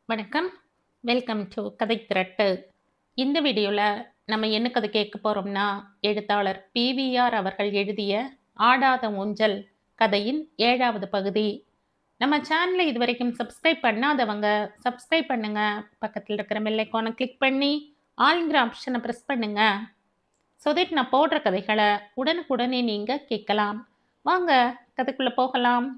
வணக்கம். Welcome to கதை திரட்டு. இந்த வீடியோவில் நம்ம என்ன கதை கேட்க போகிறோம்னா, எழுத்தாளர் பிவிஆர் அவர்கள் எழுதிய ஆடாத ஊஞ்சல் கதையின் 7வது பகுதி. நம்ம சேனலை இதுவரைக்கும் சப்ஸ்கிரைப் பண்ணாதவங்க சப்ஸ்கிரைப் பண்ணுங்க. பக்கத்தில் இருக்கிற பெல் ஐகானை கிளிக் பண்ணி ஆல்ங்கிற ஆப்ஷனை ப்ரெஸ் பண்ணுங்க. ஸோ தட் நான் போடுற கதைகளை உடனுக்குடனே நீங்கள் கேட்கலாம். வாங்க கதைக்குள்ளே போகலாம்.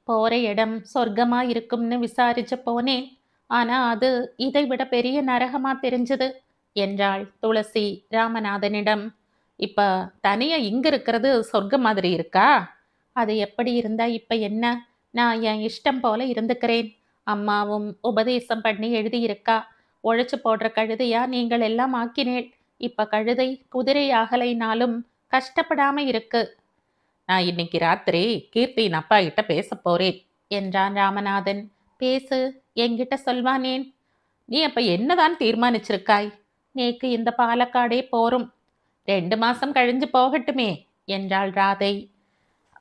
போற இடம் சொர்க்கமா இருக்கும்னு விசாரிச்ச போனேன். ஆனா அது இதை விட பெரிய நரகமா தெரிஞ்சது என்றாள் துளசி ராமநாதனிடம். இப்ப தனியா இங்க இருக்கிறது சொர்க்கம் மாதிரி இருக்கா? அது எப்படி இருந்தா இப்ப என்ன? நான் என் இஷ்டம் போல இருந்துக்கிறேன். அம்மாவும் உபதேசம் பண்ணி எழுதியிருக்கா. உழைச்சு போடுற கழுதையா நீங்கள் எல்லாம் ஆக்கினேள். இப்ப கழுதை குதிரை ஆகலைனாலும் கஷ்டப்படாம இருக்கு. நான் இன்னைக்கு ராத்திரி கீர்த்தியின் அப்பா கிட்ட பேச போறேன் என்றான் ராமநாதன். பேசு, என்கிட்ட சொல்வானேன். நீ அப்ப என்னதான் தீர்மானிச்சிருக்காய்? நேக்கு இந்த பாலக்காடே போரும். 2 மாசம் கழிஞ்சு போகட்டுமே என்றாள் ராதை.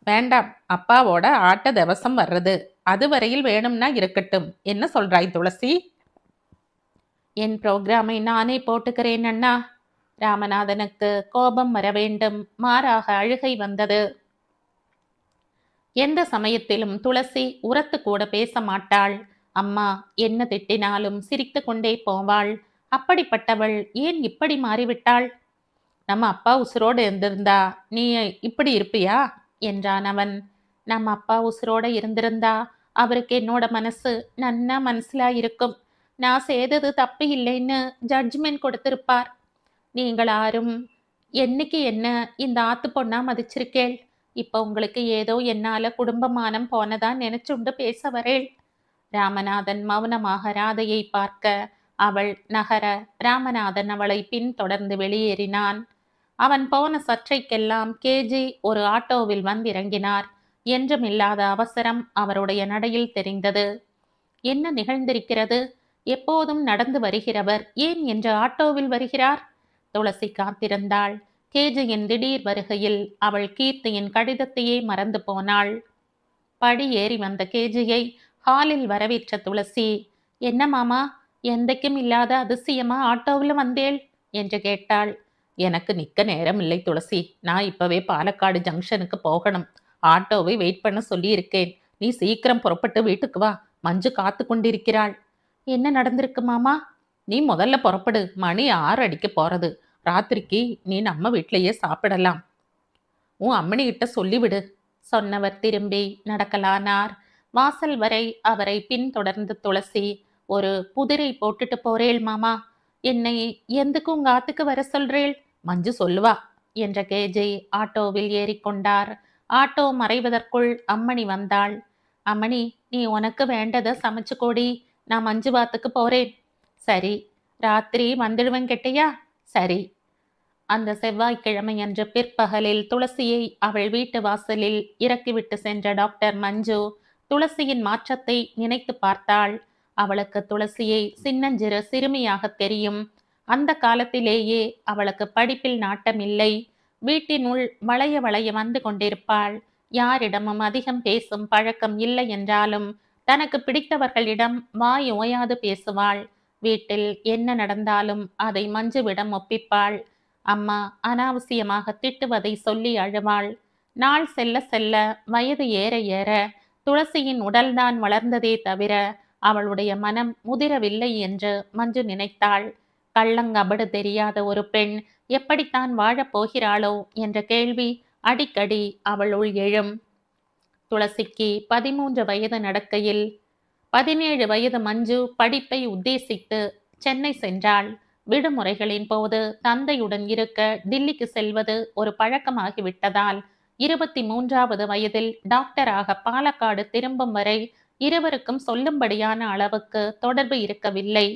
வேண்டாம், அப்பாவோட ஆட்ட தவசம் வர்றது, அதுவரையில் வேணும்னா இருக்கட்டும். என்ன சொல்றாய் துளசி? என் புரோகிராமை நானே போட்டுக்கிறேன் அண்ணா. ராமநாதனுக்கு கோபம் வர வேண்டும், மாறாக அழுகை வந்தது. எந்த சமயத்திலும் துளசி உரத்து கூட பேச மாட்டாள். அம்மா என்ன திட்டினாலும் சிரித்து கொண்டே போவாள். அப்படிப்பட்டவள் ஏன் இப்படி மாறிவிட்டாள்? நம்ம அப்பா உசுரோடு இருந்திருந்தா நீ இப்படி இருப்பியா என்றான் அவன். நம்ம அப்பா உசுரோட இருந்திருந்தா அவருக்கு என்னோட மனசு நன்னா மனசுலா இருக்கும். நான் செய்தது தப்பு இல்லைன்னு ஜட்ஜ்மெண்ட் கொடுத்திருப்பார். நீங்கள் யாரும் என்னைக்கு என்ன இந்த ஆத்து பொண்ணா மதிச்சிருக்கேள். இப்ப உங்களுக்கு ஏதோ என்னால குடும்பமானம் போனதா நினைச்சுண்டு பேச வரேள். ராமநாதன் மௌனமாக ராதையை பார்க்க அவள் நகர ராமநாதன் அவளை பின்தொடர்ந்து வெளியேறினான். அவன் போன சற்றைக்கெல்லாம் கேஜி ஒரு ஆட்டோவில் வந்திறங்கினார். என்றுமில்லாத அவசரம் அவருடைய நடையில் தெரிந்தது. என்ன நிகழ்ந்திருக்கிறது? எப்போதும் நடந்து வருகிறவர் ஏன் என்று ஆட்டோவில் வருகிறார்? துளசி காத்திருந்தாள். கேஜியின் திடீர் வருகையில் அவள் கீர்த்தியின் கடிதத்தையே மறந்து போனாள். படி ஏறி வந்த கேஜியை ஹாலில் வரவேற்ற துளசி, என்ன மாமா, எந்தைக்கும் இல்லாத அதிசயமா ஆட்டோவில் வந்தேள் என்று கேட்டாள். எனக்கு நிற்க நேரம் இல்லை துளசி. நான் இப்பவே பாலக்காடு ஜங்ஷனுக்கு போகணும். ஆட்டோவை வெயிட் பண்ண சொல்லி இருக்கேன். நீ சீக்கிரம் புறப்பட்டு வீட்டுக்கு வா. மஞ்சு காத்து கொண்டிருக்கிறாள். என்ன நடந்திருக்கு மாமா? நீ முதல்ல புறப்படு. மணி 6 அடிக்க போறது. ராத்திரிக்கு நீ நம்ம வீட்டிலேயே சாப்பிடலாம். உன் அம்மனி கிட்ட சொல்லிவிடு. சொன்னவர் திரும்பி நடக்கலானார். வாசல் வரை அவரை பின்தொடர்ந்து துளசி, ஒரு புதிரை போட்டுட்டு போறேள் மாமா. என்னை எந்துக்கு உங்க ஆத்துக்கு வர சொல்றேள்? மஞ்சு சொல்லுவா என்ற கேஜை ஆட்டோவில் ஏறிக்கொண்டார். ஆட்டோ மறைவதற்குள் அம்மணி வந்தாள். அம்மணி, நீ உனக்கு வேண்டதை சமைச்சு கோடி. நான் மஞ்சு வாத்துக்கு போறேன். சரி. ராத்திரி வந்துடுவேன் கெட்டையா? சரி. அந்த செவ்வாய்க்கிழமையன்று பிற்பகலில் துளசியை அவள் வீட்டு வாசலில் இறக்கிவிட்டு சென்ற டாக்டர் மஞ்சு துளசியின் மாற்றத்தை நினைத்து பார்த்தாள். அவளுக்கு துளசியை சின்னஞ்சிறு சிறுமியாக தெரியும். அந்த காலத்திலேயே அவளுக்கு படிப்பில் நாட்டமில்லை. வீட்டினுள் வளைய வளைய வந்து கொண்டிருப்பாள். யாரிடமும் அதிகம் பேசும் பழக்கம் இல்லை என்றாலும் தனக்கு பிடித்தவர்களிடம் வாய் ஓயாது பேசுவாள். வீட்டில் என்ன நடந்தாலும் அதை மஞ்சுவிடம் ஒப்பிப்பாள். அம்மா அனாவசியமாக திட்டுவதை சொல்லி அழுவாள். நாள் செல்ல செல்ல, வயது ஏற ஏற துளசியின் உடல்தான் வளர்ந்ததே தவிர அவளுடைய மனம் முதிரவில்லை என்று மஞ்சு நினைத்தாள். கள்ளங்கபடு தெரியாத ஒரு பெண் எப்படித்தான் வாழப் போகிறாளோ என்ற கேள்வி அடிக்கடி அவளுள் எழும். துளசிக்கு 13 வயது நடக்கையில் 17 வயது மஞ்சு படிப்பை உத்தேசித்து சென்னை சென்றாள். விடுமுறைகளின் போது தந்தையுடன் இருக்க டில்லிக்கு செல்வது ஒரு பழக்கமாகிவிட்டதால் 23வது வயதில் டாக்டராக பாலக்காடு திரும்பும் வரை இருவருக்கும் சொல்லும்படியான அளவுக்கு தொடர்பு இருக்கவில்லை.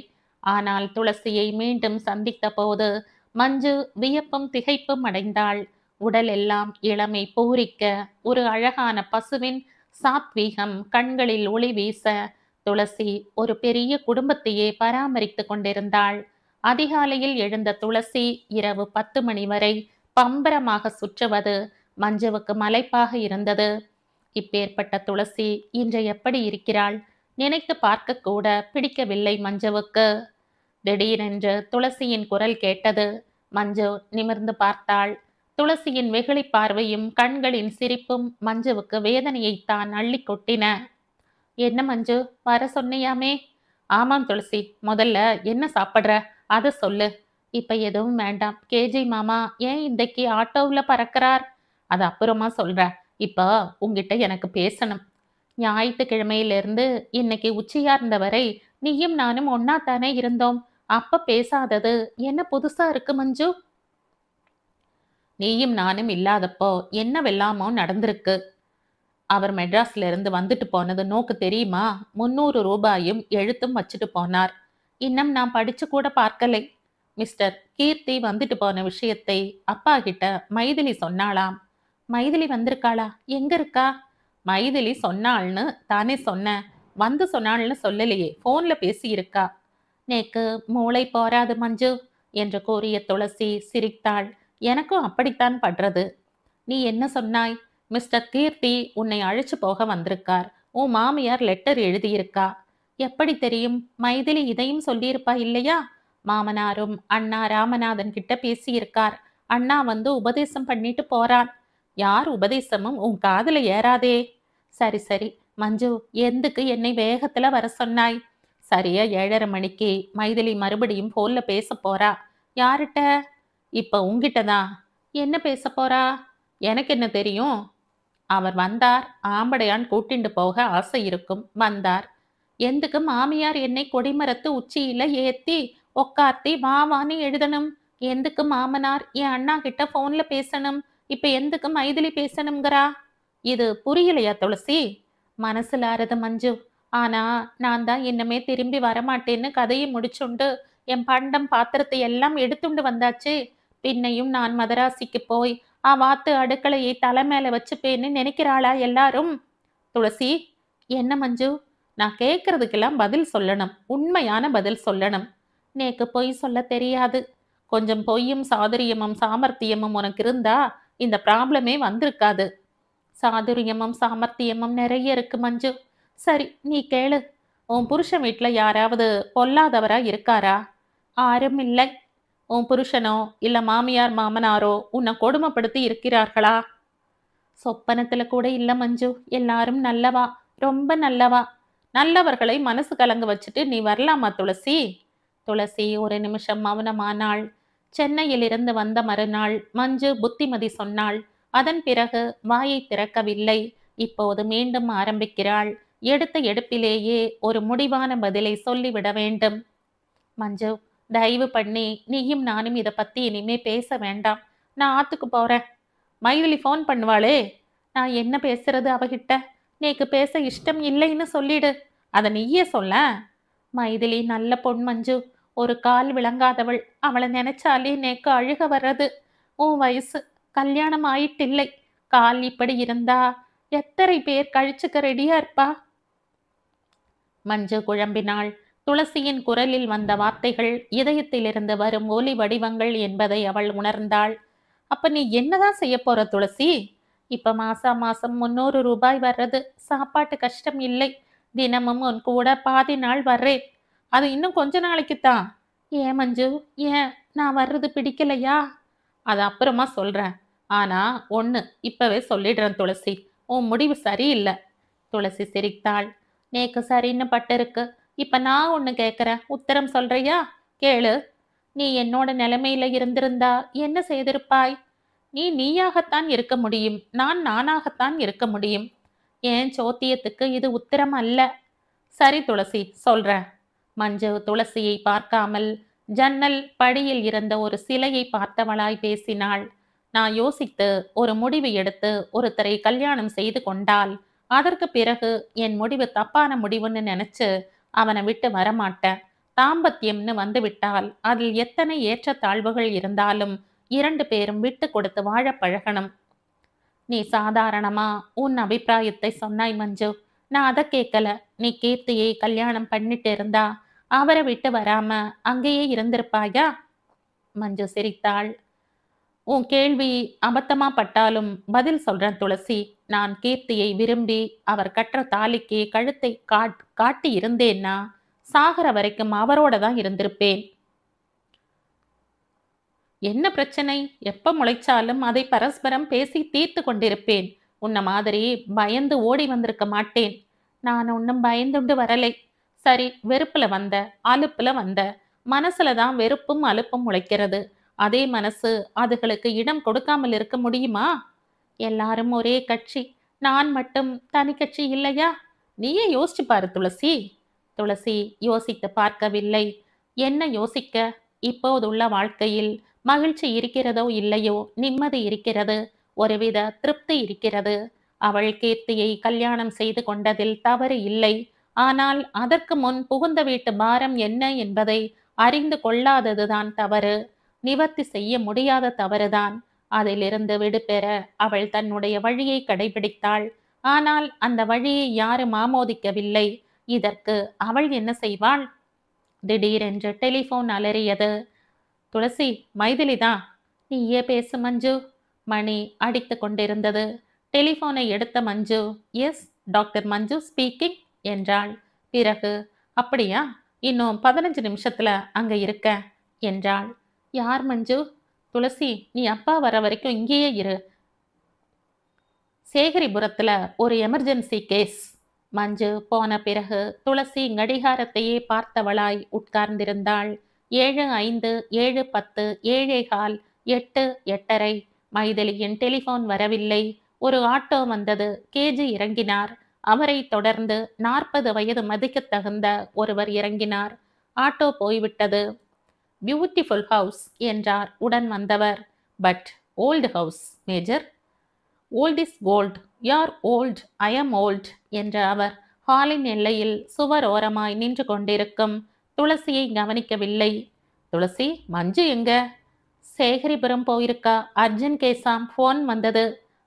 ஆனால் துளசியை மீண்டும் சந்தித்த போது மஞ்சு வியப்பும் திகைப்பும் அடைந்தாள். உடல் எல்லாம் இளமை பூரிக்க, ஒரு அழகான பசுவின் சாத்வீகம் கண்களில் ஒளி வீச, துளசி ஒரு பெரிய குடும்பத்தையே பராமரித்து கொண்டிருந்தாள். அதிகாலையில் எழுந்த துளசி இரவு 10 மணி வரை பம்பரமாக சுற்றுவது மஞ்சுவுக்கு மலைப்பாக இருந்தது. இப்பேற்பட்ட துளசி இன்று எப்படி இருக்கிறாள்? நினைத்து பார்க்க கூட பிடிக்கவில்லை மஞ்சுவுக்கு. திடீரென்று துளசியின் குரல் கேட்டது. மஞ்சு நிமிர்ந்து பார்த்தாள். துளசியின் வெகுளி பார்வையும் கண்களின் சிரிப்பும் மஞ்சுவுக்கு வேதனையைத்தான் அள்ளி கொட்டின. என்ன மஞ்சு, வர சொன்னியாமே? ஆமாம் துளசி, முதல்ல என்ன சாப்பிட்ற அதை சொல்லு. இப்ப எதுவும் வேண்டாம். கேஜி மாமா ஏன் இன்றைக்கு ஆட்டோவுல பறக்கிறார்? அது அப்புறமா சொல்ற. இப்போ உங்ககிட்ட எனக்கு பேசணும். ஞாயிற்றுக்கிழமையிலிருந்து இன்னைக்கு உச்சியார்ந்த வரை நீயும் நானும் ஒன்னா தானே இருந்தோம். அப்ப பேசாதது என்ன புதுசா இருக்கு மஞ்சு? நீயும் நானும் இல்லாதப்போ என்னவெல்லாமோ நடந்திருக்கு. அவர் மெட்ராஸ்ல இருந்து வந்துட்டு போனது நோக்கு தெரியுமா? 300 ரூபாயும் எழுத்தும் வச்சுட்டு போனார். இன்னும் நான் படிச்சு கூட பார்க்கலை. மிஸ்டர் கீர்த்தி வந்துட்டு போன விஷயத்தை அப்பா கிட்ட மைதிலி சொன்னாளாம். மைதிலி வந்திருக்காளா? எங்க இருக்கா? மைதிலி சொன்னாள்னு தானே சொன்னேன். வந்து சொன்னாள்னு சொல்லலையே, போன்ல பேசி இருக்கா. நேக்கு மூளை போராது மஞ்சு என்று கூறிய துளசி சிரித்தாள். எனக்கும் அப்படித்தான் படுறது. நீ என்ன சொன்னாய்? மிஸ்டர் கீர்த்தி உன்னை அழைச்சு போக வந்திருக்கார். உன் மாமியார் லெட்டர் எழுதியிருக்கா. எப்படி தெரியும்? மைதிலி இதையும் சொல்லியிருப்பா இல்லையா? மாமனாரும் அண்ணா ராமநாதன் கிட்ட பேசியிருக்கார். அண்ணா வந்து உபதேசம் பண்ணிட்டு போறான். யார் உபதேசமும் உன் காதுல ஏறாதே. சரி சரி மஞ்சு, எந்துக்கு என்னை வேகத்துல வர சொன்னாய்? சரியா 7:30 மணிக்கு மைதிலி மறுபடியும் போன்ல பேச போறா. யார்கிட்ட? இப்ப உங்கிட்டதான். என்ன பேச போறா? எனக்கு என்ன தெரியும்? அவர் வந்தார். ஆம்படையான் கூட்டிண்டு போக ஆசை இருக்கும். வந்தார். எந்துக்கு மாமியார் என்னை கொடிமரத்து உச்சியில ஏத்தி உக்காத்தி வா வான்னு எழுதணும்? எந்துக்கு மாமனார் என் அண்ணா கிட்ட போன்ல பேசணும்? இப்ப எந்துக்கு மைதிலி பேசணுங்கிறா? இது புரியலையா துளசி? மனசுல ஆறுது மஞ்சு. ஆனா நான் தான் இன்னமே திரும்பி வரமாட்டேன்னு கதையை முடிச்சுண்டு என் பண்டம் பாத்திரத்தை எல்லாம் எடுத்துண்டு வந்தாச்சு. பின்னையும் நான் மதராசிக்கு போய் வாத்து அடுக்கலையை தலை மேல வச்சுப்பேன்னு நினைக்கிறாளா எல்லாரும்? துளசி, என்ன மஞ்சு? நான் கேட்கறதுக்கெல்லாம் பதில் சொல்லணும். உண்மையான பதில் சொல்லணும். நேக்கு பொய் சொல்ல தெரியாது. கொஞ்சம் பொய்யும் சாதுரியமும் சாமர்த்தியமும் உனக்கு இருந்தா இந்த ப்ராப்ளமே வந்திருக்காது. சாதுரியமும் சாமர்த்தியமும் நிறைய இருக்கு மஞ்சு. சரி நீ கேளு. உன் புருஷன் வீட்டுல யாராவது பொல்லாதவரா இருக்காரா? ஆரும் இல்லை. உன் புருஷனோ இல்ல மாமியார் மாமனாரோ உன்னை கொடுமைப்படுத்தி இருக்கிறார்களா? சொப்பனத்துல கூட இல்ல மஞ்சு. எல்லாரும் நல்லவா, ரொம்ப நல்லவா. நல்லவர்களை மனசு கலங்க வச்சுட்டு நீ வரலாமா துளசி? துளசி ஒரு நிமிஷம் மௌனமானாள். சென்னையிலிருந்து வந்த மறுநாள் மஞ்சு புத்திமதி சொன்னாள். அதன் பிறகு வாயை திறக்கவில்லை. இப்போது மீண்டும் ஆரம்பிக்கிறாள். எடுத்த எடுப்பிலேயே ஒரு முடிவான பதிலை சொல்லிவிட வேண்டும். மஞ்சு, தயவு பண்ணி நீயும் நானும் இதை பத்தி இனிமே பேச வேண்டாம். நான் ஆத்துக்கு போறேன். மைதிலி ஃபோன் பண்ணுவாளே, நான் என்ன பேசுறது அவகிட்ட? நேக்கு பேச இஷ்டம் இல்லைன்னு சொல்லிடு. அதை நீயே சொல்ல. மைதிலி நல்ல பொன் மஞ்சு. ஒரு கால் விளங்காதவள். அவளை நினைச்சாலே நேக்கு அழுக வர்றது. உன் வயசு, கல்யாணம் ஆயிட்டில்லை. கால் இப்படி இருந்தா எத்தனை பேர் கழிச்சுக்க ரெடியா இருப்பா? மஞ்சு குழம்பினாள். துளசியின் குரலில் வந்த வார்த்தைகள் இதயத்திலிருந்து வரும் ஒலி வடிவங்கள் என்பதை அவள் உணர்ந்தாள். அப்ப நீ என்னதான் செய்ய போற துளசி? இப்ப மாசம் 300 ரூபாய் வர்றது சாப்பாட்டு கஷ்டம் இல்லை. தினமும் உன் கூட பாதி நாள் வர்றேன். அது இன்னும் கொஞ்ச நாளைக்குத்தான். ஏன் மஞ்சு, ஏன் நான் வர்றது பிடிக்கலையா? அது அப்புறமா சொல்றேன். ஆனா ஒண்ணு இப்பவே சொல்லிடுறேன் துளசி, உன் முடிவு சரியில்லை. துளசி சிரித்தாள். நேக்கு சரின்னு பட்டிருக்கு. இப்ப நான் ஒண்ணு கேட்கிறேன், உத்தரம் சொல்றியா? கேளு. நீ என்னோட நிலைமையில இருந்திருந்தா என்ன செய்திருப்பாய்? நீ நீயாகத்தான் இருக்க முடியும். நான் நானாகத்தான் இருக்க முடியும். ஏன் சோத்தியத்துக்கு இது உத்தரம் அல்ல. சரி துளசி, சொல்றேன். மஞ்சு துளசியை பார்க்காமல் ஜன்னல் படியில் இருந்த ஒரு சிலையை பார்த்தவளாய் பேசினாள். நான் யோசித்து ஒரு முடிவு எடுத்து ஒருத்தரை கல்யாணம் செய்து கொண்டால் அதற்கு பிறகு என் முடிவு தப்பான முடிவுன்னு நினைச்சு அவனை விட்டு வரமாட்டேன். தாம்பத்தியம்னு வந்து விட்டால் அதில் எத்தனை ஏற்றத்தாழ்வுகள் இருந்தாலும் 2 பேரும் விட்டு கொடுத்து வாழ பழகணும். நீ சாதாரணமா உன் அபிப்பிராயத்தை சொன்னாய் மஞ்சு. நான் அதை கேட்கல. நீ கீர்த்தியை கல்யாணம் பண்ணிட்டு இருந்தா அவரை விட்டு வராம அங்கேயே இருந்திருப்பாயா? மஞ்சு சிரித்தாள். உன் கேள்வி அபத்தமா பட்டாலும் பதில் சொல்றேன் துளசி. நான் கீர்த்தியை விரும்பி அவர் கற்ற தாலிக்கு கழுத்தை காட்டி இருந்தேன்னா சாகர வரைக்கும் அவரோட தான் இருந்திருப்பேன். என்ன பிரச்சனை? எப்ப முளைச்சாலும் அதை பரஸ்பரம் பேசி தீர்த்து கொண்டிருப்பேன். உன்ன மாதிரி பயந்து ஓடி வந்திருக்க மாட்டேன். நான் ஒன்னும் பயந்துண்டு வரலை. சரி, வெறுப்புல வந்த, அலுப்புல வந்த. மனசுல தான் வெறுப்பும் அலுப்பும் முளைக்கிறது. அதே மனசு அதுகளுக்கு இடம் கொடுக்காமல் இருக்க முடியுமா? எல்லாரும் ஒரே கட்சி, நான் மட்டும் தனி கட்சி இல்லையா? நீயே யோசிச்சு பாரு துளசி. துளசி யோசித்து பார்க்கவில்லை. என்ன யோசிக்க? இப்போதுள்ள வாழ்க்கையில் மகிழ்ச்சி இருக்கிறதோ இல்லையோ, நிம்மதி இருக்கிறது, ஒருவித திருப்தி இருக்கிறது. அவள் கீர்த்தியை கல்யாணம் செய்து கொண்டதில் தவறு இல்லை. ஆனால் அதற்கு முன் புகுந்த வீட்டு பாரம் என்ன என்பதை அறிந்து கொள்ளாததுதான் தவறு. நிவர்த்தி செய்ய முடியாத தவறுதான். அதிலிருந்து விடுபெற அவள் தன்னுடைய வழியை கடைபிடித்தாள். ஆனால் அந்த வழியை யாரும் ஆமோதிக்கவில்லை. இதற்கு அவள் என்ன செய்வாள்? திடீரென்று டெலிபோன் அலறியது. துளசி, மைதிலிதான். நீயே பேசு மஞ்சு. மணி அடித்து கொண்டிருந்தது. டெலிபோனை எடுத்த மஞ்சு, எஸ் டாக்டர் மஞ்சு ஸ்பீக்கிங் என்றாள். பிறகு, அப்படியா, இன்னும் 15 நிமிஷத்துல அங்க இருக்க என்றாள். யார் மஞ்சு? துளசி, நீ அப்பா வர வரைக்கும் இங்கேயே இரு. சேகரிபுரத்துல ஒரு எமர்ஜென்சி கேஸ். மஞ்சு போன பிறகு துளசி கடிகாரத்தையே பார்த்தவளாய் உட்கார்ந்திருந்தாள். 7:05, 7:10, 7:15, 8, 8:30. மைதிலியின் டெலிபோன் வரவில்லை. ஒரு ஆட்டோ வந்தது. கேஜி இறங்கினார். அவரை தொடர்ந்து 40 வயது மதிக்கத் தகுந்த ஒருவர் இறங்கினார். ஆட்டோ போய்விட்டது. பியூட்டிஃபுல் ஹவுஸ் என்றார் உடன் வந்தவர். But old house major. Old is gold. யார் ஓல்ட், ஐ எம் ஓல்ட் என்ற அவர் ஹாலின் எல்லையில் சுவர் ஓரமாய் நின்று கொண்டிருக்கும் துளசியை கவனிக்கவில்லை. துளசி, மஞ்சு எங்க? சேகரிபுரம் போயிருக்கா. அர்ஜுன் கேசாம், போன் வந்தது.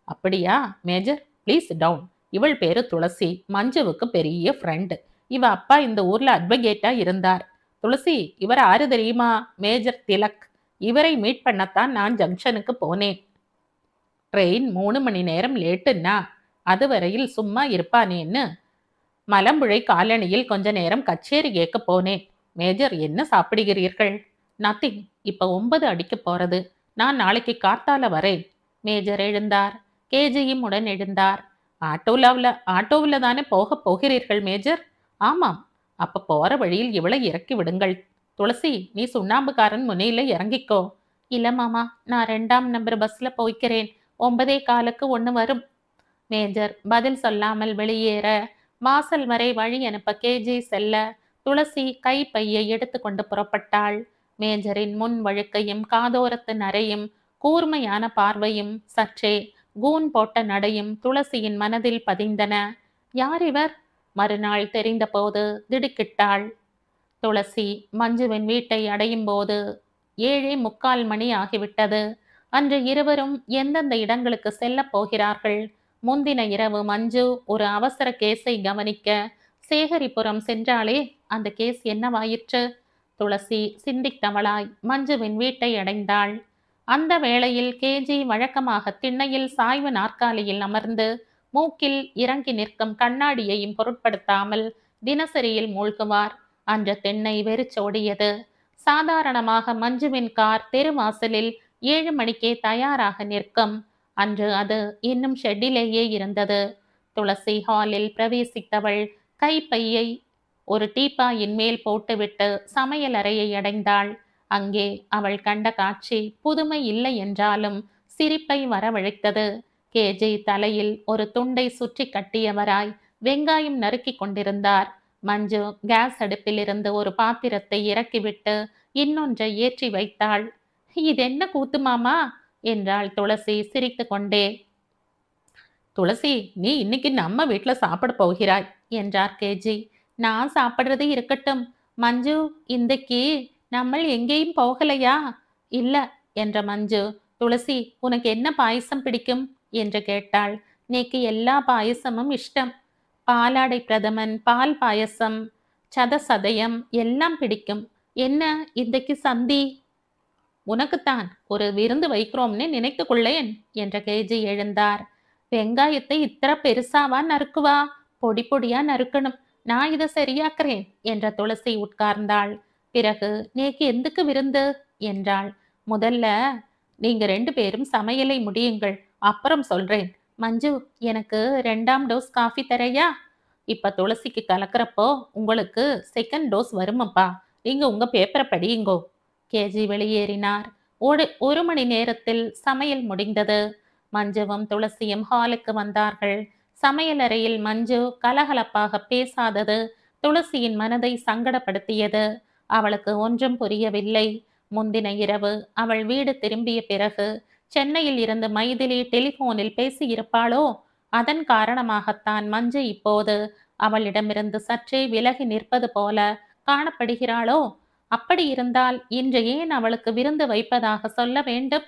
அப்படியா மேஜர், ப்ளீஸ் டவுன். இவள் பேரு துளசி, மஞ்சுவுக்கு பெரிய ஃப்ரெண்டு. இவ அப்பா இந்த ஊர்ல அட்வொகேட்டா இருந்தார். துளசி, இவர் ஆறு தெரியுமா? மேஜர் திலக். இவரை மீட் பண்ணத்தான் நான் ஜங்ஷனுக்கு போனேன். ட்ரெயின் 3 மணி நேரம் லேட்டுன்னா அதுவரையில் சும்மா இருப்பானேன்னு மலம்புழை காலனியில் கொஞ்ச நேரம் கச்சேரி கேட்க போனேன். மேஜர், என்ன சாப்பிடுகிறீர்கள்? நத்திங். இப்ப 9 அடிக்க போறது. நான் நாளைக்கு காத்தால வரேன். மேஜர் எழுந்தார். கேஜியும் உடன் எழுந்தார். ஆட்டோவில் தானே போகிறீர்கள் மேஜர்? ஆமாம். அப்ப போற வழியில் இவளை இறக்கி விடுங்கள். துளசி, நீ சுண்ணாம்புக்காரன் முனையில இறங்கிக்கோ. இல்ல மாமா, நான் 2ஆம் நம்பர் பஸ்ல போய்க்கிறேன். 9:15க்கு 1 வரும். மேஜர் பதில் சொல்லாமல் வெளியேற வாசல் வரை வழி அனுப்ப கேஜி செல்ல துளசி கைப்பையை எடுத்துக்கொண்டு புறப்பட்டாள். மேஜரின் முன் வழுக்கையும் காதோரத்து நரையும் கூர்மையான பார்வையும் சற்றே கூன் போட்ட நடையும் துளசியின் மனதில் பதிந்தன. யார் இவர்? மறுநாள் தெரிந்தபோது திடுக்கிட்டாள். துளசி மஞ்சுவின் வீட்டை அடையும் போது 7:45 மணி ஆகிவிட்டது. அன்று இருவரும் எந்தெந்த இடங்களுக்கு செல்ல போகிறார்கள்? முந்தின இரவு மஞ்சு ஒரு அவசர கேஸை கவனிக்க சேகரிபுரம் சென்றாலே அந்த கேஸ் என்னவாயிற்று? துளசி சிந்தித்தவளாய் மஞ்சுவின் வீட்டை அடைந்தாள். அந்த வேளையில் கேஜி வழக்கமாக திண்ணையில் சாய்வு நாற்காலியில் அமர்ந்து மூக்கில் இறங்கி நிற்கும் கண்ணாடியையும் பொருட்படுத்தாமல் தினசரியில் மூழ்குவார். அன்று திண்ணை வெறிச்சோடியது. சாதாரணமாக மஞ்சுவின் கார் தெருவாசலில் 7 மணிக்கே தயாராக நிற்கும். அன்று அது இன்னும் ஷெட்டிலேயே இருந்தது. துளசி ஹாலில் பிரவேசித்தவள் கைப்பையை ஒரு டீப்பாயின் மேல் போட்டுவிட்டு சமையல் அறையை அடைந்தாள். அங்கே அவள் கண்ட காட்சி புதுமை இல்லை என்றாலும் சிரிப்பை வரவழைத்தது. கேஜி தலையில் ஒரு துண்டை சுற்றி கட்டியவராய் வெங்காயம் நறுக்கி கொண்டிருந்தார். மஞ்சு கேஸ் அடுப்பிலிருந்து ஒரு பாத்திரத்தை இறக்கிவிட்டு இன்னொன்றை ஏற்றி வைத்தாள். இதென்ன கூத்து மாமா என்றாள் துளசி சிரித்து கொண்டே. துளசி, நீ இன்னைக்கு நம்ம வீட்டுல சாப்பிட போகிறாய் என்றார் கேஜி. நான் சாப்பிடுறது இருக்கட்டும். மஞ்சு, இன்றைக்கு நம்ம எங்கேயும் போகலையா? இல்ல என்ற மஞ்சு. துளசி, உனக்கு என்ன பாயசம் பிடிக்கும் என்று கேட்டாள். நேக்கு எல்லா பாயசமும் இஷ்டம். பாலாடை பிரதமன், பால் பாயசம், சதசதயம் எல்லாம் பிடிக்கும். என்ன இன்றைக்கு சந்தி? உனக்குத்தான் ஒரு விருந்து வைக்கிறோம்னு நினைத்து கொள்ளேன் என்ற கேஜி எழுந்தார். வெங்காயத்தை இத்தனை பெருசாவா நறுக்குவா? பொடி பொடியா நறுக்கணும். நான் இதை சரியாக்குறேன் என்ற துளசி உட்கார்ந்தாள். பிறகு நேக்கு எந்துக்கு விருந்து என்றாள். முதல்ல நீங்க 2 பேரும் சமையலை முடியுங்கள், அப்புறம் சொல்றேன். மஞ்சு, எனக்கு 2ஆம் டோஸ் காஃபி தரையா? இப்ப துளசிக்கு கலக்கிறப்போ உங்களுக்கு செகண்ட் டோஸ் வருமப்பா. நீங்க உங்க பேப்பரை படியுங்கோ. கேஜி வெளியேறினார். ஒரு மணி நேரத்தில் சமையல் முடிந்தது. மஞ்சுவும் துளசியும் ஹாலுக்கு வந்தார்கள். சமையலறையில் மஞ்சு கலகலப்பாக பேசாதது துளசியின் மனதை சங்கடப்படுத்தியது. அவளுக்கு ஒன்றும் புரியவில்லை. முந்தின இரவு அவள் வீடு திரும்பிய பிறகு சென்னையில் இருந்து மைதிலி டெலிபோனில் பேசியிருப்பாளோ? அதன் காரணமாகத்தான் மஞ்சு இப்போது அவளிடமிருந்து சற்றே விலகி நிற்பது போல காணப்படுகிறாளோ? அப்படி இருந்தால் இன்று ஏன் அவளுக்கு விருந்து வைப்பதாக சொல்ல வேண்டும்?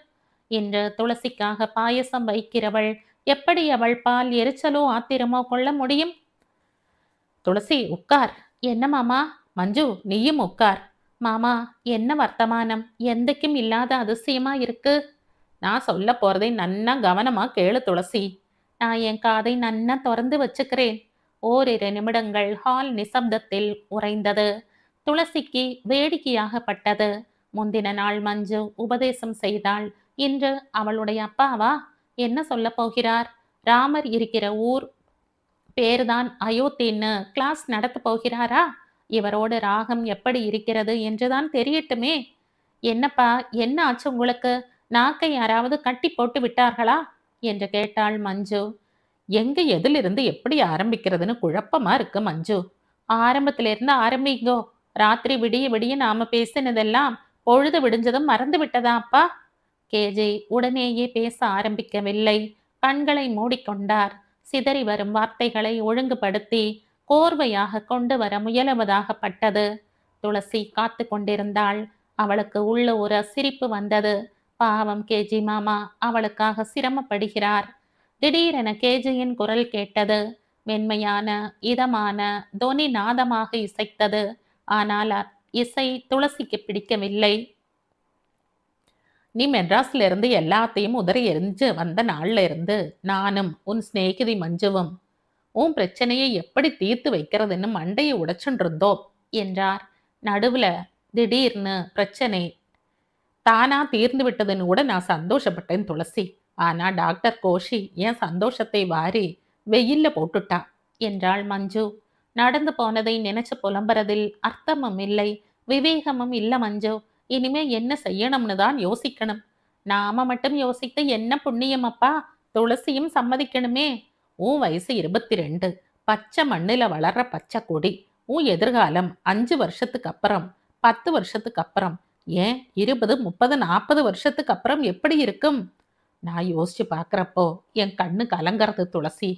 இன்று துளசிக்காக பாயசம் வைக்கிறவள் எப்படி அவள் பால் எரிச்சலோ ஆத்திரமோ கொள்ள முடியும்? துளசி, உட்கார். என்ன மாமா? மஞ்சு, நீயும் உட்கார். மாமா, என்ன வர்த்தமானம்? எந்தைக்கும் இல்லாத அதிசயமா இருக்கு. நான் சொல்ல போறதை நன்னா கவனமா கேளு துளசி. நான் என் காதை நன்னா திறந்து வச்சுக்கிறேன். ஓரிரு நிமிடங்கள் ஹால் நிசப்தத்தில் உறைந்தது. துளசிக்கு வேடிக்கையாகப்பட்டது. முந்தின நாள் மஞ்சு உபதேசம் செய்தாள். இன்று அவளுடைய அப்பாவா? என்ன சொல்ல போகிறார்? ராமர் இருக்கிற ஊர் பேர்தான் அயோத்தின்னு கிளாஸ் நடத்த போகிறாரா? இவரோடு ராகம் எப்படி இருக்கிறது என்றுதான் தெரியட்டுமே. என்னப்பா, என்ன ஆச்சு உங்களுக்கு? நாக்கை யாராவது கட்டி போட்டு விட்டார்களா என்று கேட்டாள் மஞ்சு. எங்க எதிலிருந்து எப்படி ஆரம்பிக்கிறதுன்னு குழப்பமா இருக்கு மஞ்சு. ஆரம்பத்திலிருந்து ஆரம்பிங்கோ. ராத்திரி விடிய விடிய நாம பேசினதெல்லாம் பொழுது விடிஞ்சதும் மறந்து விட்டதா அப்பா? கேஜே உடனேயே பேச ஆரம்பிக்கவில்லை. கண்களை மூடிக்கொண்டார். சிதறி வரும் வார்த்தைகளை ஒழுங்குபடுத்தி கோர்வையாக கொண்டு வர முயலுவதாகப்பட்டது. துளசி காத்து கொண்டிருந்தாள். அவளுக்கு உள்ள ஒரு சிரிப்பு வந்தது. பாவம் கேஜி மாமா அவளுக்காக சிரமப்படுகிறார். திடீரென கேஜியின் குரல் கேட்டது. மென்மையான இதமான தொனி நாதமாக இசைத்தது. ஆனால் இசை துளசிக்கு பிடிக்கவில்லை. நீ மெட்ராஸ்ல இருந்து எல்லாத்தையும் உதறி எரிஞ்சு வந்த நாள்ல இருந்து நானும் உன் சிநேகிதி மஞ்சுவும் உன் பிரச்சனையை எப்படி தீர்த்து வைக்கிறதுன்னு மண்டையை உடைச்சுட்டு இருந்தோம் என்றார். நடுவுல திடீர்னு பிரச்சனை தானா தீர்ந்து விட்டதுன்னு கூட நான் சந்தோஷப்பட்டேன் துளசி. ஆனா டாக்டர் கோஷி என் சந்தோஷத்தை வாரி வெயில்ல போட்டுட்டா என்றாள் மஞ்சு. நடந்து போனதை நினைச்சு புலம்புறதில் அர்த்தமும் இல்லை, விவேகமும் இல்ல மஞ்சு. இனிமே என்ன செய்யணும்னு தான் யோசிக்கணும். நாம மட்டும் யோசித்து என்ன புண்ணியம் அப்பா? துளசியும் சம்மதிக்கணுமே. உன் வயசு 22, பச்சை மண்ணுல வளர்ற பச்சை கொடி. உன் எதிர்காலம் 5 வருஷத்துக்கு அப்புறம், 10 வருஷத்துக்கு அப்புறம், ஏன் 20, 30, 40 வருஷத்துக்கு அப்புறம் எப்படி இருக்கும்? நான் யோசிச்சு பார்க்குறப்போ என் கண்ணு கலங்கிறது துளசி.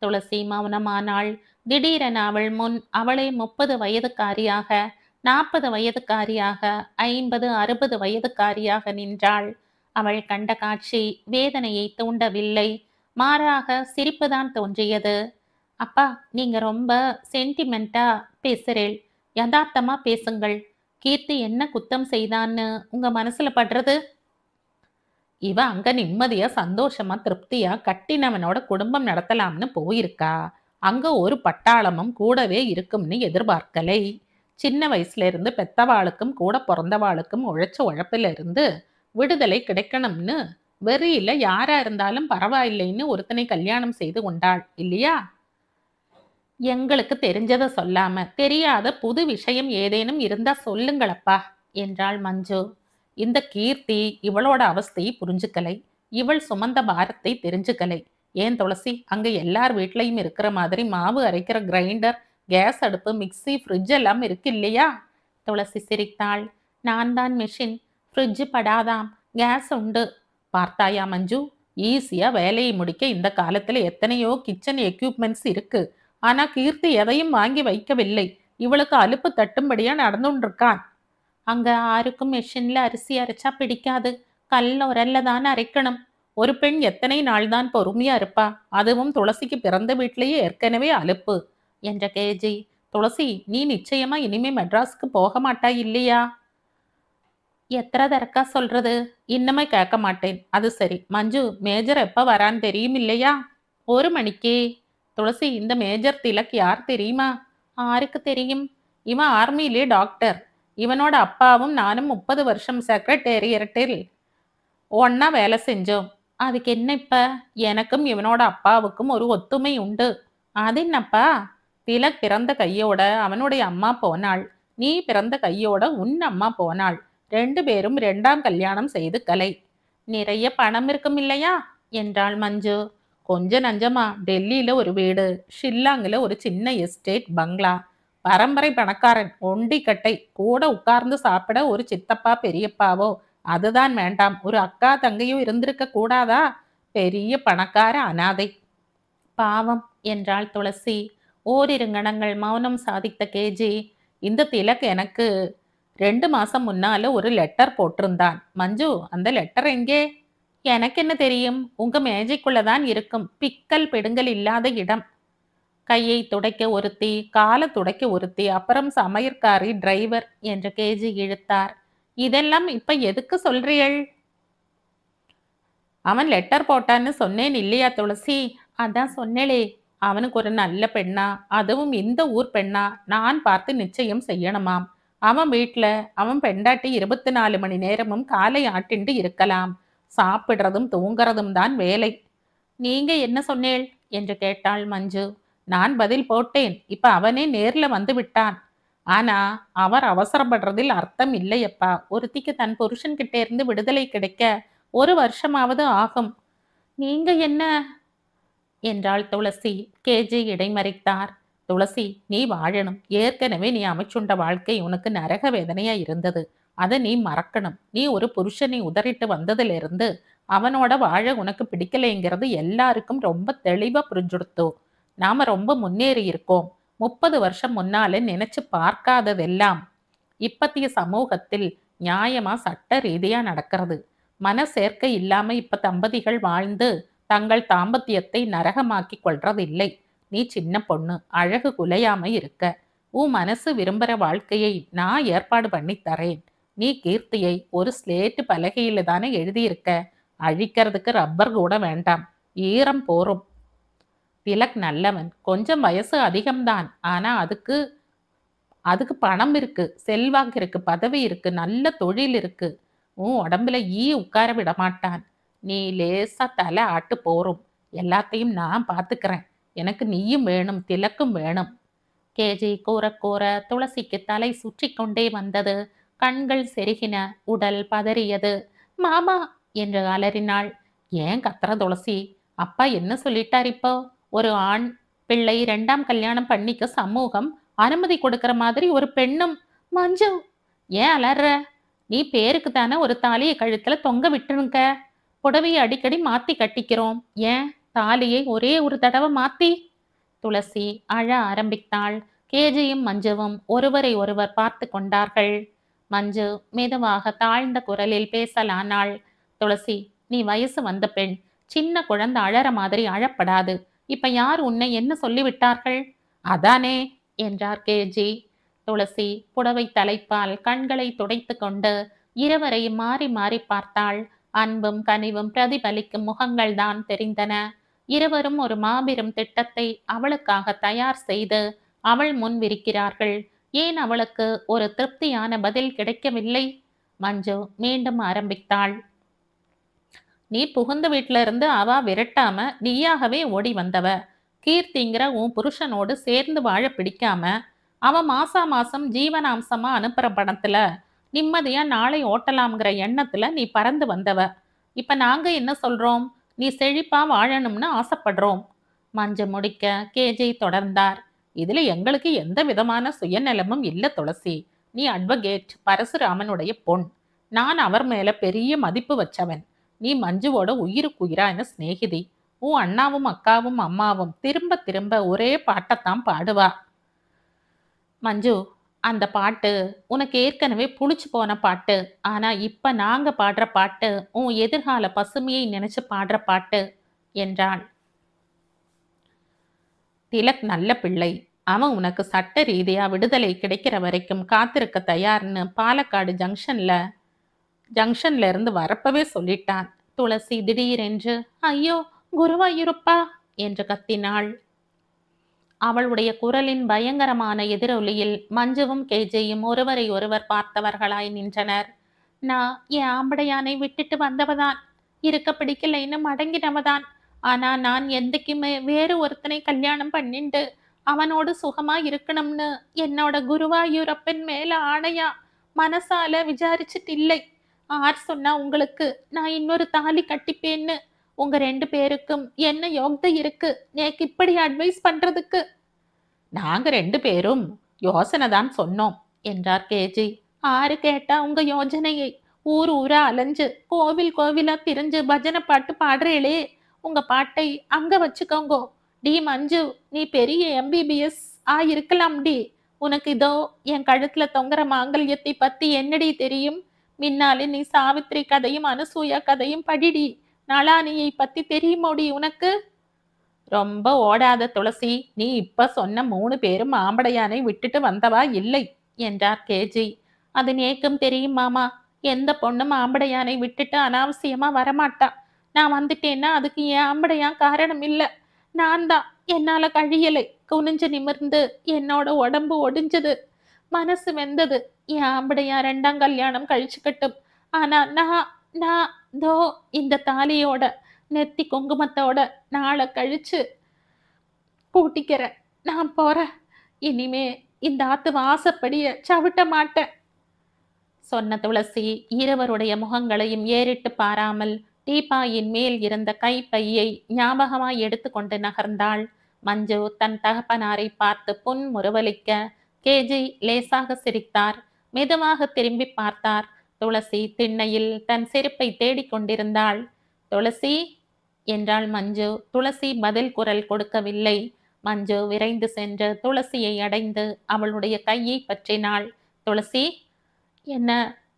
துளசி மௌனமானாள். திடீரென அவள் முன் அவளை 30 வயதுக்காரியாக, 40 வயதுக்காரியாக, 50, 60 வயதுக்காரியாக நின்றாள். அவள் கண்ட காட்சி வேதனையை தூண்டவில்லை, மாறாக சிரிப்புதான் தோன்றியது. அப்பா, நீங்க ரொம்ப சென்டிமெண்டா பேசுறேள். யதார்த்தமா பேசுங்கள். கீர்த்தி என்ன குத்தம் செய்தான்னு உங்க மனசுல படுறது? இவ அங்க நிம்மதியா சந்தோஷமா திருப்தியா கட்டினவனோட குடும்பம் நடத்தலாம்னு போயிருக்கா. அங்க ஒரு பட்டாளமும் கூடவே இருக்கும்னு எதிர்பார்க்கலை. சின்ன வயசுல இருந்து பெத்தவாளுக்கும் கூட பிறந்தவாளுக்கும் உழைச்ச உழைப்பில இருந்து விடுதலை கிடைக்கணும்னு வெறியில யாரா இருந்தாலும் பரவாயில்லைன்னு ஒருத்தனை கல்யாணம் செய்து கொண்டாள் இல்லையா? எங்களுக்கு தெரிஞ்சதை சொல்லாம தெரியாத புது விஷயம் ஏதேனும் இருந்தா சொல்லுங்களப்பா என்றாள் மஞ்சு. இந்த கீர்த்தி இவளோட அவஸ்தையை புரிஞ்சுக்கலை. இவள் சுமந்த பாரத்தை தெரிஞ்சுக்கலை. ஏன் துளசி, அங்க எல்லார் வீட்லையும் இருக்கிற மாதிரி மாவு அரைக்கிற கிரைண்டர், கேஸ் அடுப்பு, மிக்சி, ஃப்ரிட்ஜ் எல்லாம் இருக்கு இல்லையா? துளசி சிரித்தாள். நான் தான் மெஷின். ஃப்ரிட்ஜ் படாதாம், கேஸ் உண்டு. பார்த்தாயா மஞ்சு, ஈஸியா வேலையை முடிக்க இந்த காலத்துல எத்தனையோ கிச்சன் எக்யூப்மெண்ட்ஸ் இருக்கு. ஆனா கீர்த்தி எதையும் வாங்கி வைக்கவில்லை. இவளுக்கு அலுப்பு தட்டும்படியா நடந்துட்டு இருக்கான். அங்க யாருக்கும் மெஷின்ல அரிசி அரைச்சா பிடிக்காது. கல்ல உரல்ல தான் அரைக்கணும். ஒரு பெண் எத்தனை நாள் தான் பொறுமையா இருப்பா? அதுவும் துளசிக்கு பிறந்த வீட்டிலேயே ஏற்கனவே அலுப்பு என்ற கேஜி. துளசி, நீ நிச்சயமா இனிமே மெட்ராஸ்க்கு போக மாட்டாய் இல்லையா? எத்தனை தரக்கா சொல்றது? இன்னமே கேட்க மாட்டேன். அது சரி மஞ்சு, மேஜர் எப்ப வரான்னு தெரியும் இல்லையா? 1 மணிக்கு. துளசி, இந்த மேஜர் திலக் யார் தெரியுமா? ஆருக்கு தெரியும்? இவன் ஆர்மியிலே டாக்டர். இவனோட அப்பாவும் நானும் 30 வருஷம் செக்ரட்டேரியட்டில் ஒன்னா வேலை செஞ்சோம். அதுக்கு என்ன இப்ப? எனக்கும் இவனோட அப்பாவுக்கும் ஒரு ஒத்துமை உண்டு. அது என்னப்பா? திலக் பிறந்த கையோட அவனுடைய அம்மா போனாள். நீ பிறந்த கையோட உன் அம்மா போனாள். 2 பேரும் 2ஆம் கல்யாணம் செய்து கலை. நிறைய பணம் இருக்கும் இல்லையா என்றாள் மஞ்சு. கொஞ்ச நஞ்சமா. டெல்லியில ஒரு வீடு, ஷில்லாங்கில் ஒரு சின்ன எஸ்டேட் பங்களா. பரம்பரை பணக்காரன், ஒண்டி கட்டை. கூட உட்கார்ந்து சாப்பிட ஒரு சித்தப்பா பெரியப்பாவோ அதுதான் வேண்டாம். ஒரு அக்கா தங்கையும் இருந்திருக்க கூடாதா? பெரிய பணக்கார அனாதை. பாவம் என்றாள் துளசி. ஓரிரு கணங்கள் மௌனம் சாதித்த கேஜி, இந்த திலக் எனக்கு 2 மாசம் முன்னால ஒரு லெட்டர் போட்டிருந்தான். மஞ்சு, அந்த லெட்டர் எங்கே? எனக்கு என்ன தெரியும்? உங்க மேஜைக்குள்ளதான் இருக்கும். பிக்கல் பெடுங்கல் இல்லாத இடம். கையை துடைக்க ஒருத்தி, காலை துடைக்க ஒருத்தி, அப்புறம் சமையற்காரி, டிரைவர் என்று கேஜி இழுத்தார். இதெல்லாம் இப்ப எதுக்கு சொல்றீள்? அவன் லெட்டர் போட்டான்னு சொன்னேன் இல்லையா துளசி? அதான் சொன்னேளே. அவனுக்கு ஒரு நல்ல பெண்ணா, அதுவும் இந்த ஊர் பெண்ணா நான் பார்த்து நிச்சயம் செய்யணுமாம். அவன் வீட்டுல அவன் பெண்டாட்டி 24 மணி நேரமும் காலை ஆட்டிண்டு இருக்கலாம். சாப்பிடுறதும் தூங்குறதும் தான் வேலை. நீங்க என்ன சொன்னேள் என்று கேட்டாள் மஞ்சு. நான் பதில் போட்டேன். இப்ப அவனே நேர்ல வந்து விட்டான். ஆனா அவர் அவசரப்படுறதில் அர்த்தம் இல்லையப்பா. ஒருத்திக்கு தன் புருஷன்கிட்ட இருந்து விடுதலை கிடைக்க 1 வருஷமாவது ஆகும். நீங்க என்ன என்றாள் துளசி. கேஜி இடைமறித்தார். துளசி, நீ வாழணும். ஏற்கனவே நீ அமைச்சுண்ட வாழ்க்கை உனக்கு நரக வேதனையா இருந்தது. அதை நீ மறக்கணும். நீ ஒரு புருஷனை உதறிட்டு வந்ததிலிருந்து அவனோட வாழ உனக்கு பிடிக்கலைங்கிறது எல்லாருக்கும் ரொம்ப தெளிவா புரிஞ்சுடுத்தோ. நாம ரொம்ப முன்னேறி இருக்கோம். 30 வருஷம் முன்னால நினைச்சு பார்க்காததெல்லாம் இப்பத்திய சமூகத்தில் நியாயமா சட்ட ரீதியா நடக்கிறது. மன சேர்க்கை இல்லாம இப்ப தம்பதிகள் வாழ்ந்து தங்கள் தாம்பத்தியத்தை நரகமாக்கி கொள்றதில்லை. நீ சின்ன பொண்ணு, அழகு குலையாம இருக்க. உன் மனசு விரும்புற வாழ்க்கையை நான் ஏற்பாடு பண்ணி தரேன். நீ கீர்த்தியை ஒரு ஸ்லேட்டு பலகையில தானே எழுதியிருக்க. அழிக்கிறதுக்கு ரப்பர் கூட வேண்டாம். ஈரம் போரும். திலக் நல்லவன். கொஞ்சம் வயசு அதிகம்தான். ஆனா அதுக்கு அதுக்கு பணம் இருக்கு, செல்வாக்கு இருக்கு, பதவி இருக்கு, நல்ல தொழில் இருக்கு. உன் உடம்புல உட்கார விட மாட்டான். நீ லேசா தலை ஆட்டு போரும். எல்லாத்தையும் நான் பார்த்துக்கிறேன். எனக்கு நீயும் வேணும், திலக்கும் வேணும். கேஜி கூற கூற துளசிக்கு தலை சுற்றி கொண்டே வந்தது. கண்கள் செருகின, உடல் பதறியது. மாமா என்று அலறினாள். ஏன் கத்துற துளசி? அப்பா என்ன சொல்லிட்டார் இப்போ? ஒரு ஆண் பிள்ளை 2ஆம் கல்யாணம் பண்ணிக்க சமூகம் அனுமதி கொடுக்கிற மாதிரி ஒரு பெண்ணும். மஞ்சு, ஏன் அலற? நீ பேருக்கு தானே ஒரு தாலியை கழுத்துல தொங்க விட்டுருங்க. புடவையை அடிக்கடி மாத்தி கட்டிக்கிறோம். ஏன் தாலியை ஒரே ஒரு தடவை மாத்தி? துளசி அழ ஆரம்பித்தாள். கேஜியும் மஞ்சுவும் ஒருவரை ஒருவர் பார்த்து கொண்டார்கள். மஞ்சு மெதுவாக தாழ்ந்த குரலில் பேசலானாள். துளசி, நீ வயசு வந்த பெண். சின்ன குழந்தை அழற மாதிரி அழப்படாது. இப்ப யார் உன்னை என்ன சொல்லிவிட்டார்கள்? அதானே என்றார் கேஜி. துளசி புடவை தலைப்பால் கண்களை துடைத்து கொண்டு இருவரையும் மாறி மாறி பார்த்தாள். அன்பும் கனிவும் பிரதிபலிக்கும் முகங்கள் தான் தெரிந்தன. இருவரும் ஒரு மாபெரும் திட்டத்தை அவளுக்காக தயார் செய்து அவள் முன் விரிக்கிறார்கள். ஏன் அவளுக்கு ஒரு திருப்தியான பதில் கிடைக்கவில்லை? மஞ்சு மீண்டும் ஆரம்பித்தாள். நீ புகுந்த வீட்டுல இருந்து அவ விரட்டாம நீயாகவே ஓடி வந்தவ. கீர்த்திங்கிற உன் புருஷனோடு சேர்ந்து வாழ பிடிக்காம அவன் மாசம் ஜீவனாம்சமா அனுப்புற பணத்துல நிம்மதியா நாளை ஓட்டலாம்ங்கிற எண்ணத்துல நீ பறந்து வந்தவ. இப்ப நாங்க என்ன சொல்றோம்? நீ செழிப்பா வாழணும்னு ஆசைப்படுறோம். மஞ்சு முடிக்க கேஜி தொடர்ந்தார். இதுல எங்களுக்கு எந்த விதமான சுயநலமும் இல்ல துளசி. நீ அட்வொகேட் பரசுராமனுடைய பொன். நான் அவர் மேல பெரிய மதிப்பு வச்சவன். நீ மஞ்சுவோட உயிருக்குயிரான சிநேகிதி. உன் அண்ணாவும் அக்காவும் அம்மாவும் திரும்ப திரும்ப ஒரே பாட்டைத்தான் பாடுவா. மஞ்சு, அந்த பாட்டு உனக்கு ஏற்கனவே புளிச்சு போன பாட்டு. ஆனா இப்ப நாங்க பாடுற பாட்டு உன் எதிர்கால பசுமையை நினைச்சு பாடுற பாட்டு என்றாள். திலக் நல்ல பிள்ளை. அவன் உனக்கு சட்ட ரீதியா விடுதலை கிடைக்கிற வரைக்கும் காத்திருக்க தயார்னு பாலக்காடு ஜங்ஷன்ல இருந்து வரப்பவே சொல்லிட்டான். துளசி திடீரென்று, ஐயோ குருவாயூரப்பா என்று கத்தினாள். அவளுடைய குரலின் பயங்கரமான எதிரொலியில் மஞ்சுவும் கேஜியும் ஒருவரை ஒருவர் பார்த்தவர்களாய் நின்றனர். நான் என் ஆம்படையானை விட்டுட்டு வந்தவதான், இருக்க பிடிக்கலைன்னு மடங்கினவதான். ஆனா நான் எந்தைக்குமே வேறு ஒருத்தனை கல்யாணம் பண்ணிண்டு அவனோடு சுகமா இருக்கணும்னு என்னோட குருவாயூரப்பன் மேல ஆணையா மனசால விசாரிச்சுட்டு இல்லை. ஆர் சொன்னா உங்களுக்கு நான் இன்னொரு தாலி கட்டிப்பேன்னு? உங்க 2 பேருக்கும் என்ன யோக்தை இருக்கு நேக்கு இப்படி அட்வைஸ் பண்றதுக்கு? நாங்க 2 பேரும் யோசனை தான் சொன்னோம் என்றார் கேஜி. ஆறு கேட்டா உங்க யோஜனையை? ஊர் ஊரா அலைஞ்சு கோவில் கோவிலா திரிஞ்சு பஜனை பாட்டு பாடுறேளே, உங்க பாட்டை அங்க வச்சுக்கோங்கோ. டி மஞ்சு, நீ பெரிய MBBS இருக்கலாம் டி. உனக்கு இதோ என் கழுத்துல தொங்குற மாங்கல்யத்தை பத்தி என்னடி தெரியும்? மின்னாலே நீ சாவித்திரி கதையும் அனுசூயா கதையும் படிடி. நளானியை பத்தி தெரியுமோடி உனக்கு? ரொம்ப ஓடாத துளசி, நீ இப்ப சொன்ன 3 பேரும் ஆம்படையானை விட்டுட்டு வந்தவா இல்லை என்றார் கேஜி. அது நேக்கும் தெரியும் மாமா. எந்த பொண்ணும் ஆம்படையானை விட்டுட்டு அனாவசியமா வரமாட்டா. நான் வந்துட்டேன்னா அதுக்கு என் ஆம்படையான் காரணம் இல்ல, நான் தான். என்னால கழியலை. குனிஞ்சு நிமிர்ந்து என்னோட உடம்பு ஒடிஞ்சது, மனசு வெந்தது. என் ஆம்படையா 2ஆம் கல்யாணம் கழிச்சுக்கட்டும். ஆனா நான் நான் தோ இந்த தாலியோட நெத்தி குங்குமத்தோட நாளை கழிச்சு பூட்டிக்கிறேன். நான் போறேன். இனிமே இந்த ஆத்து வாசப்படிய சவிட்ட மாட்டேன் சொன்ன துளசி இருவருடைய முகங்களையும் ஏறிட்டு பாராமல் டீப்பாயின் மேல் இருந்த கைப்பையை ஞாபகமாய் எடுத்துக்கொண்டு நகர்ந்தாள். மஞ்சு தன் தகப்பனாரை பார்த்து புன்முறுவலிக்க கேஜி லேசாக சிரித்தார். மெதுவாக திரும்பி பார்த்தார். துளசி திண்ணையில் தன் செருப்பை தேடிக்கொண்டிருந்தாள். துளசி என்றாள் மஞ்சு. துளசி பதில் குரல் கொடுக்கவில்லை. மஞ்சு விரைந்து சென்று துளசியை அடைந்து அவளுடைய கையை பற்றினாள். துளசி, என்ன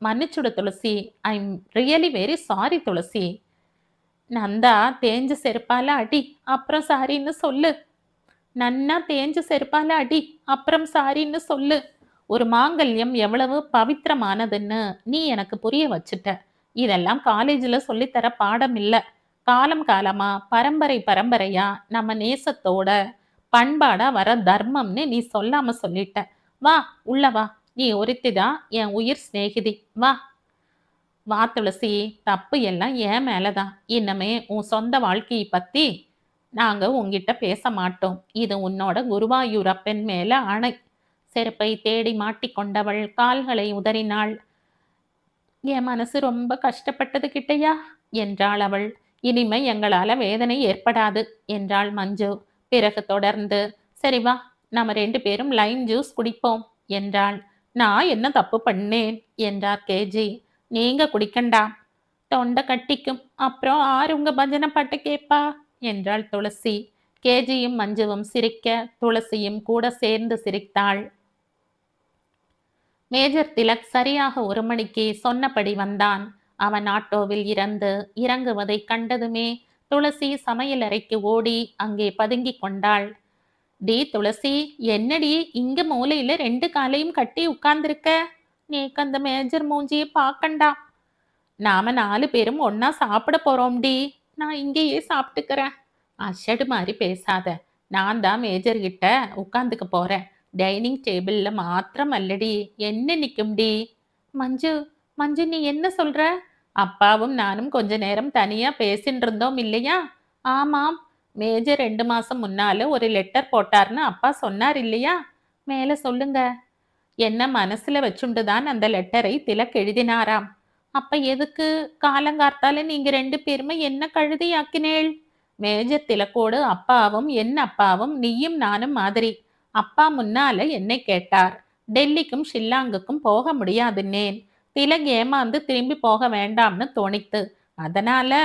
மன்னிச்சுடு துளசி. ஐம் ரியலி வெரி சாரி துளசி. நந்தா தேஞ்ச செருப்பால அடி, அப்புறம் சாரின்னு சொல்லு. நன்னா தேஞ்ச செருப்பால அடி, அப்புறம் சாரின்னு சொல்லு. ஒரு மாங்கல்யம் எவ்வளவு பவித்திரமானதுன்னு நீ எனக்கு புரிய வச்சுட்ட. இதெல்லாம் காலேஜில் சொல்லித்தர பாடம் இல்லை. காலம் காலமா பரம்பரை பரம்பரையா நம்ம நேசத்தோட பண்பாடா வர தர்மம்னு நீ சொல்லாம சொல்லிட்ட. வா உள்ள வா. நீ ஒருத்திதான் என் உயிர் சிநேகிதி. வா வா துளசி. தப்பு எல்லாம் என் மேலதான். இன்னமே உன் சொந்த வாழ்க்கையை பத்தி நாங்க உன்கிட்ட பேச மாட்டோம். இது உன்னோட குருவாயூரப்பன் மேல ஆணை. செருப்பை தேடி மாட்டிக்கொண்டவள் கால்களை உதறினாள். என் மனசு ரொம்ப கஷ்டப்பட்டது கிட்டையா என்றாள் அவள். இனிமை எங்களால வேதனை ஏற்படாது என்றாள் மஞ்சு. பிறகு தொடர்ந்து, சரி வா, நம்ம 2 பேரும் லைம் ஜூஸ் குடிப்போம் என்றாள். நான் என்ன தப்பு பண்ணேன் என்றார் கேஜி. நீங்க குடிக்கண்டா, தொண்டை கட்டிக்கும். அப்புறம் ஆறு உங்க பஜனை பாட்டை கேப்பா என்றாள் துளசி. கேஜியும் மஞ்சுவும் சிரிக்க துளசியும் கூட சேர்ந்து சிரித்தாள். மேஜர் திலக் சரியாக 1 மணிக்கு சொன்னபடி வந்தான். அவன் ஆட்டோவில் இறங்குவதை கண்டதுமே துளசி சமையலறைக்கு ஓடி அங்கே பதுங்கி கொண்டாள். டி துளசி, என்னடி இங்க மூலையில 2 காலையும் கட்டி உட்கார்ந்திருக்க? நேக்கு அந்த மேஜர் மூஞ்சியை பார்க்கண்டா. நாம 4 பேரும் ஒன்னா சாப்பிட போறோம் டி. நான் இங்கேயே சாப்பிட்டுக்கிறேன். அஷடு மாதிரி பேசாத. நான் தான் மேஜர் கிட்ட உட்காந்துக்க போறேன். டைனிங் டேபிள்ல மாத்திரம் அல்லடி, என்ன நிக்கும் டி. மஞ்சு, மஞ்சு நீ என்ன சொல்ற? அப்பாவும் நானும் கொஞ்ச நேரம் தனியா பேசிட்டு இருந்தோம் இல்லையா? ஆமாம். மேஜர் 2 மாசம் முன்னால ஒரு லெட்டர் போட்டார்னு அப்பா சொன்னார் இல்லையா? மேல சொல்லுங்க. என்ன மனசுல வச்சுண்டுதான் அந்த லெட்டரை திலக் எழுதினாராம். அப்ப எதுக்கு காலங்கார்த்தால நீங்க 2 பேருமே என்ன கழுதியாக்கினேள்? மேஜர் திலக்கோடு அப்பாவும் என் அப்பாவும் நீயும் நானும் மாதிரி. அப்பா முன்னால என்னை கேட்டார். டெல்லிக்கும் ஷில்லாங்குக்கும் போக முடியாதுன்னேன். திலக் ஏமாந்து திரும்பி போக வேண்டாம்னு தோணித்து. அதனால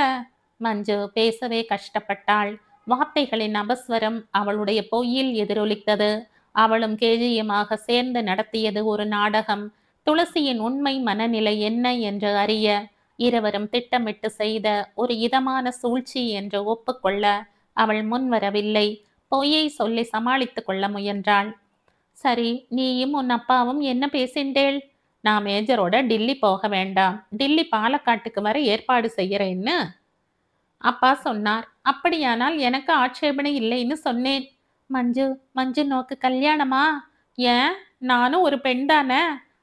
மஞ்சு பேசவே கஷ்டப்பட்டாள். வார்த்தைகளின் அபஸ்வரம் அவளுடைய பொய்யில் எதிரொலித்தது. அவளும் கேஜியுமாக சேர்ந்து நடத்தியது ஒரு நாடகம். துளசியின் உண்மை மனநிலை என்ன என்று அறிய இருவரும் திட்டமிட்டு செய்த ஒரு இதமான சூழ்ச்சி என்று ஒப்புக்கொள்ள அவள் முன்வரவில்லை. பொய்யை சொல்லி சமாளித்து கொள்ள முயன்றாள். சரி, நீயும் உன் அப்பாவும் என்ன பேசின்றேள்? நான் மேஜரோட டில்லி போக வேண்டாம், டில்லி பாலக்காட்டுக்கு வர ஏற்பாடு செய்யறேன்னு. அப்பா சொன்னார். அப்படியானால் எனக்கு ஆட்சேபனை இல்லைன்னு சொன்னேன். மஞ்சு, மஞ்சு நோக்கு கல்யாணமா? ஏன்? நானும் ஒரு பெண் தானே?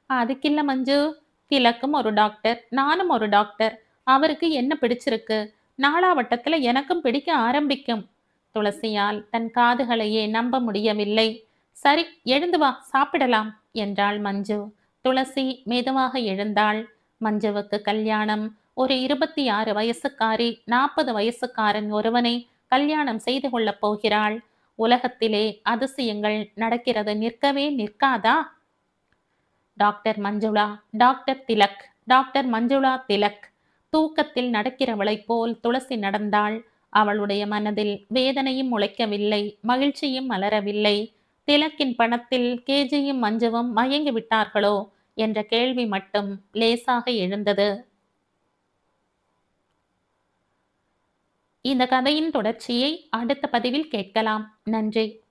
அதுக்கில்ல மஞ்சு. திலக்கும் ஒரு டாக்டர், நானும் ஒரு டாக்டர். அவருக்கு என்ன பிடிச்சிருக்கு? நாளாவட்டத்துல எனக்கும் பிடிக்க ஆரம்பிக்கும். துளசியால் தன் காதுகளையே நம்ப முடியவில்லை. சரி, எழுந்து வா, சாப்பிடலாம் என்றாள் மஞ்சு. துளசி மெதுவாக எழுந்தாள். மஞ்சுவுக்கு கல்யாணம். ஒரு 26 வயசுக்காரி 40 வயசுக்காரன் ஒருவனை கல்யாணம் செய்து கொள்ளப் போகிறாள். உலகத்திலே அதிசயங்கள் நடக்கிறது, நிற்கவே நிற்காதா? Doctor Manjula, doctor Tilak, doctor Manjula Tilak. தூக்கத்தில் நடக்கிறவளைப் போல் துளசி நடந்தாள். அவளுடைய மனதில் வேதனையும் முளைக்கவில்லை, மகிழ்ச்சியும் மலரவில்லை. திலக்கின் பணத்தில் கேஜியும் மஞ்சுவும் மயங்கி விட்டார்களோ என்ற கேள்வி மட்டும் லேசாக எழுந்தது. இந்த கதையின் தொடர்ச்சியை அடுத்த பதிவில் கேட்கலாம். நன்றி.